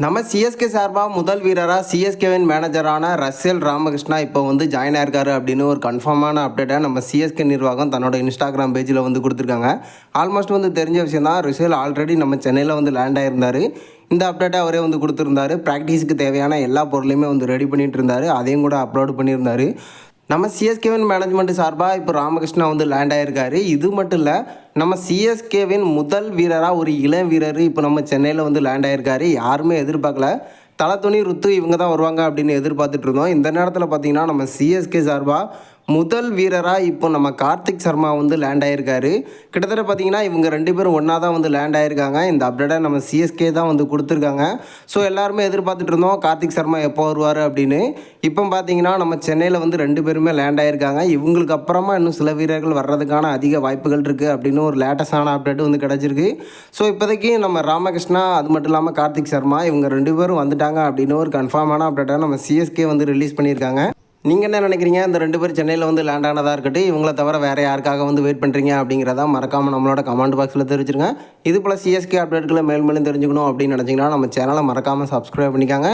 நம்ம சிஎஸ்கே சார்பாக முதல் வீரராக சிஎஸ்கேவின் மேனேஜரான ரசேல் ராமகிருஷ்ணா இப்போ வந்து ஜாயின் ஆயிருக்காரு அப்படின்னு ஒரு கன்ஃபார்மான அப்டேட்டை நம்ம சிஎஸ்கே நிர்வாகம் தன்னோட இன்ஸ்டாகிராம் பேஜில் வந்து கொடுத்துருக்காங்க. ஆல்மோஸ்ட் வந்து தெரிஞ்ச விஷயம் தான். ரசேல் ஆல்ரெடி நம்ம சென்னையில் வந்து லேண்ட் ஆகிருந்தார். இந்த அப்டேட்டை அவரே வந்து கொடுத்துருந்தாரு. ப்ராக்டிஸுக்கு தேவையான எல்லா பொருளையுமே வந்து ரெடி பண்ணிட்டு இருந்தார். அதையும் கூட அப்லோடு பண்ணியிருந்தார். நம்ம சிஎஸ்கேவின் மேனேஜ்மெண்ட் சார்பாக இப்போ ராமகிருஷ்ணா வந்து லேண்ட் ஆகிருக்காரு. இது மட்டும் இல்லை, நம்ம சிஎஸ்கேவின் முதல் வீரராக ஒரு இளம் வீரர் இப்போ நம்ம சென்னையில் வந்து லேண்ட் ஆகிருக்காரு. யாருமே எதிர்பார்க்கல. தலத்துணி ருத்து இவங்க தான் வருவாங்க அப்படின்னு எதிர்பார்த்துட்டு இருந்தோம். இந்த நேரத்தில் பார்த்தீங்கன்னா நம்ம சிஎஸ்கே சார்பாக முதல் வீரராக இப்போ நம்ம கார்த்திக் சர்மா வந்து லேண்ட் ஆகிருக்காரு. கிட்டத்தட்ட பார்த்தீங்கன்னா இவங்க 2 பேரும் ஒன்றா தான் வந்து லேண்ட் ஆகிருக்காங்க. இந்த அப்டேட்டை நம்ம சிஎஸ்கே தான் வந்து கொடுத்துருக்காங்க. ஸோ எல்லாருமே எதிர்பார்த்துட்டு இருந்தோம் கார்த்திக் சர்மா எப்போ வருவார் அப்படின்னு. இப்போ பார்த்தீங்கன்னா நம்ம சென்னையில் வந்து 2 பேருமே லேண்ட் ஆகிருக்காங்க. இவங்களுக்கு அப்புறமா இன்னும் சில வீரர்கள் வர்றதுக்கான அதிக வாய்ப்புகள் இருக்குது அப்படின்னு ஒரு லேட்டஸ்டான அப்டேட் வந்து கிடச்சிருக்கு. ஸோ இப்போதைக்கு நம்ம ராமகிருஷ்ணா அது மட்டும் இல்லாமல் கார்த்திக் சர்மா இவங்க 2 பேரும் வந்துட்டாங்க அப்படின்னு ஒரு கன்ஃபார்மான அப்டேட்டை நம்ம சிஎஸ்கே வந்து ரிலீஸ் பண்ணியிருக்காங்க. நீங்கள் என்ன நினைக்கிறீங்க? இந்த 2 பேர் சென்னையில் வந்து லேண்ட் ஆனதாக இருக்கட்டும், இவங்களை தவிர வேறு யாருக்காக வந்து வெயிட் பண்ணுறீங்க அப்படிங்கிறத மறக்காமல் நம்மளோட கமெண்ட் பாக்ஸில் தெரிவிச்சிருங்க. இது போல் சிஎஸ்கே அப்டேட்டுகளை மேலும் தெரிஞ்சுக்கணும் அப்படின்னு நினச்சிங்கன்னா நம்ம சேனலை மறக்காமல் சப்ஸ்கிரைப் பண்ணிக்காங்க.